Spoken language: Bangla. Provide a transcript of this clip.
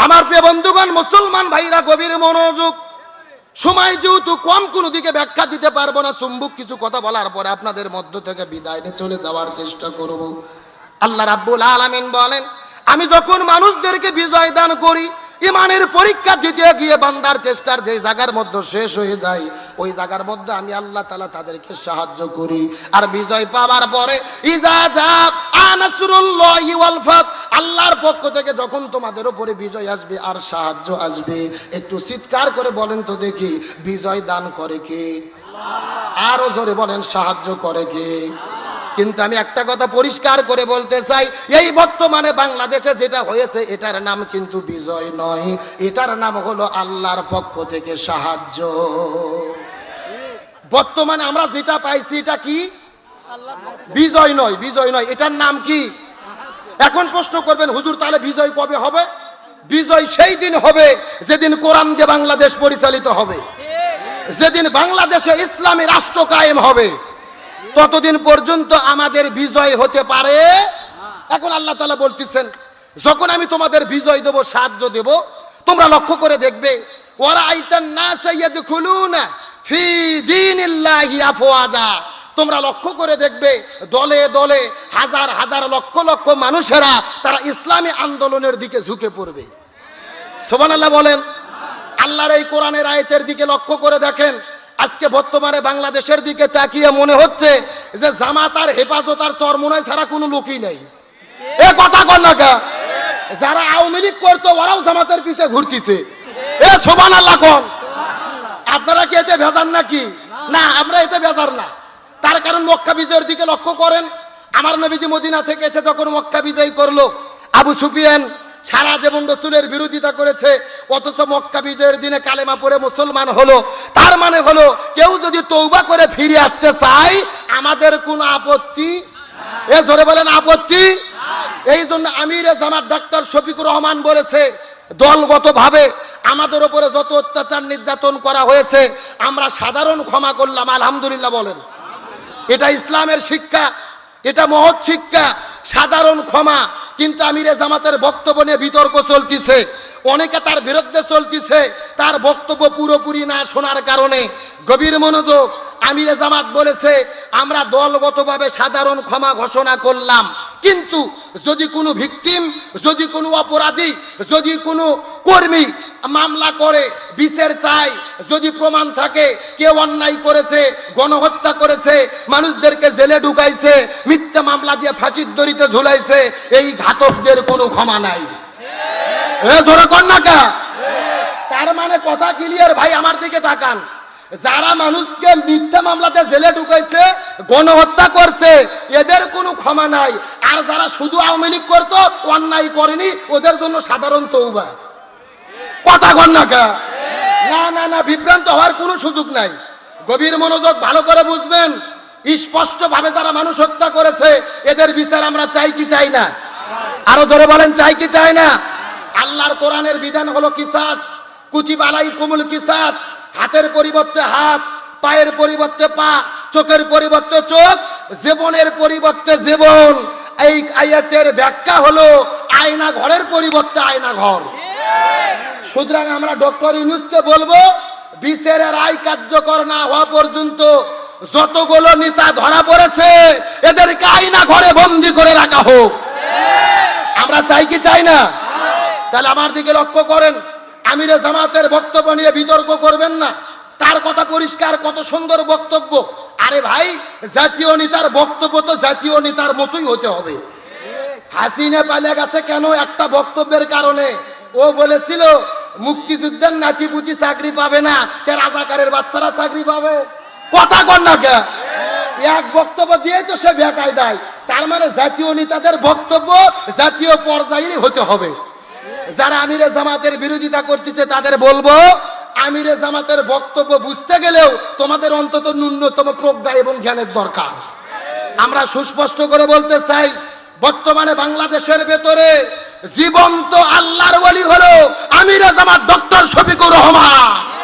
আমার প্রিয় বন্ধুগণ, মুসলমান ভাইরা গভীর মনোযোগ। সময় যেহেতু কম, কোনো দিকে ব্যাখ্যা দিতে পারবো না। চুম্বক কিছু কথা বলার পরে আপনাদের মধ্য থেকে বিদায় নিয়ে চলে যাওয়ার চেষ্টা করব। আল্লাহ রাব্বুল আলামিন বলেন, আমি যখন মানুষদেরকে বিজয় দান করি, ইমানের পরীক্ষা দিতে গিয়ে বান্দার চেষ্টার যে জায়গার মধ্যে শেষ হয়ে যায়, ওই জায়গার মধ্যে আমি আল্লাহ তাআলা তাদেরকে সাহায্য করি। আর বিজয় পাওয়ার পরে ইজা জাব আনাসরুল্লাহি ওয়াল ফাত, আল্লাহর পক্ষ থেকে যখন তোমাদের উপরে বিজয় আসবে আর সাহায্য আসবে, একটু চিৎকার করে বলেন তো দেখি, বিজয় দান করে কে? আরো জোরে বলেন, সাহায্য করে কে? কিন্তু আমি একটা কথা পরিষ্কার করে বলতে চাই, এই বর্তমানে বাংলাদেশে যেটা হয়েছে এটার নাম কিন্তু বিজয় নয়, এটার নাম হলো আল্লাহর পক্ষ থেকে সাহায্য। বর্তমানে আমরা যেটা পাইছি এটা কি? বিজয় নয়, বিজয় নয়, এটার নাম কি? এখন প্রশ্ন করবেন, হুজুর তাহলে বিজয় কবে হবে? বিজয় সেই দিন হবে যেদিন কোরআন দিয়ে বাংলাদেশ পরিচালিত হবে, যেদিন বাংলাদেশে ইসলামী রাষ্ট্র কায়েম হবে, ততদিন পর্যন্ত আমাদের বিজয় হতে পারে। এখন আল্লাহ তাআলা বলতেছেন, যখন আমি তোমাদের বিজয় দেব, সাহায্য দেব, তোমরা লক্ষ্য করে দেখবে, ওয়ারা আইতান নাস ইয়াদখুলুনা ফি দীনিল্লাহি আফওয়াজা, তোমরা লক্ষ্য করে দেখবে দলে দলে হাজার হাজার লক্ষ লক্ষ মানুষেরা তারা ইসলামী আন্দোলনের দিকে ঝুঁকে পড়বে। সুবহানাল্লাহ বলেন। আল্লাহর এই কোরআনের আয়াতের দিকে লক্ষ্য করে দেখেন, আজকে বর্তমানে বাংলাদেশের দিকে তাকিয়ে মনে হচ্ছে যে জামাত আর হেফাজত আর চরমোনাই ছাড়া কোনো লোকই নেই। এ কথা কর না কে? যারা আওয়ামী লীগ করতো ওরাও জামাতের পিছে ঘুরতেছে। এ সুবহানাল্লাহ কোন? আপনারা কি এতে ভেজার নাকি? না, আমরা এতে ভেজার না। তার কারণ মক্কা বিজয়ের দিকে লক্ষ্য করেন। আমার নবীজি মদিনা থেকে এসে যখন মক্কা বিজয় করলো, আবু সুফিয়ান সারা জীবন রাসূলের বিরোধিতা করেছে, অথচ মক্কা বিজয়ের দিনে কালেমা পড়ে মুসলমান হলো। তার মানে হলো, কেউ যদি তওবা করে ফিরে আসতে চায় আমাদের কোনো আপত্তি, এ জোরে বলেন আপত্তি। এই জন্য আমিরে জামাত ডাক্তার শফিকুর রহমান বলেছে, দলগতভাবে আমাদের উপরে যত অত্যাচার নির্যাতন করা হয়েছে আমরা সাধারণ ক্ষমা করলাম, আলহামদুলিল্লাহ বলেন। এটা ইসলামের শিক্ষা, এটা মহৎ শিক্ষা, সাধারণ ক্ষমা। কিন্তু আমিরে জামাতের বক্তব্য নিয়ে বিতর্ক চলতেছে, অনেকে তার বিরুদ্ধে চলতেছে, তার বক্তব্য পুরোপুরি না শোনার কারণে। গভীর মনোযোগ। আমিরে জামাত বলেছে, আমরা দলগতভাবে সাধারণ ক্ষমা ঘোষণা করলাম, কিন্তু যদি কোনো ভিকটিম, যদি কোনো অপরাধী, যদি কোনো কর্মী মামলা করে বিচার চাই, যদি প্রমাণ থাকে কেউ অন্যায় করেছে, গণহত্যা করেছে, মানুষদেরকে জেলে ঢুকাইছে, মিথ্যা মামলা দিয়ে ফাঁসির দড়িতে ঝুলাইছে, এই ঘাতকদের কোনো ক্ষমা নাই। জোরে কর না কা? তার মানে কথা ক্লিয়ার ভাই, আমার দিকে তাকান। যারা মানুষকে মিথ্যা মামলাতে জেলে ঢুকাইছে, গণহত্যা করছে, এদের কোনো ক্ষমা নাই। আর যারা শুধু আওয়ামী লীগ করতো, অন্যায় করেনি, ওদের জন্য সাধারণ তওবা। কথা কর না কা? না না না, বিভ্রান্ত হওয়ার কোনো সুযোগ নাই। গভীর মনোযোগ, ভালো করে বুঝবেন। স্পষ্ট ভাবে যারা মানুষ হত্যা করেছে এদের বিচার আমরা চাই কি চাই না? আরো জোরে বলেন, চাই কি চাই না? আল্লাহর কোরআনের বিধান হলো কিসাস, কুতিবা আলাইকুমুল কিসাস। হাতের পরিবর্তে হাত, পায়ের পরিবর্তে পা, চোখের পরিবর্তে চোখ, জীবনের পরিবর্তে জীবন। এই আয়াতের ব্যাখ্যা হলো আয়না ঘরের পরিবর্তে আয়না ঘর। সুতরাং আমরা ডক্টর ইউনূসকে বলবো, বিচারের রায় কার্যকর না হওয়া পর্যন্ত যতগুলো নেতা ধরা পড়েছে এদেরকে আয়না ঘরে বন্দী করে রাখা হোক। আমরা চাই কি চাই না? তাহলে আমার দিকে লক্ষ্য করেন, আমিরে জামাতের বক্তব্য নিয়ে বিতর্ক করবেন না। তার কথা পরিষ্কার, কত সুন্দর বক্তব্য। আরে ভাই, জাতীয় নেতার বক্তব্য তো জাতীয় নেতার মতোই হতে হবে। হাসিনা পালিয়ে গেছে কেন? একটা বক্তব্যের কারণে। ও বলেছিল মুক্তিযুদ্ধের নাতিপুতি চাকরি পাবে না, তে রাজাকারের বাচ্চারা চাকরি পাবে। কথা কর না কে? এক বক্তব্য দিয়ে তো সে বেকায়দায়। তার মানে জাতীয় নেতাদের বক্তব্য জাতীয় পর্যায়ে হতে হবে। যারা আমিরে জামাতের বিরোধিতা করতেছে তাদের বলবো, আমিরে জামাতের বক্তব্য বুঝতে গেলেও তোমাদের অন্তত ন্যূনতম প্রজ্ঞা এবং জ্ঞানের দরকার। আমরা সুস্পষ্ট করে বলতে চাই, বর্তমানে বাংলাদেশের ভেতরে জীবন্ত আল্লাহর ওলি হলো আমিরে জামাত ডক্টর শফিকুর রহমান।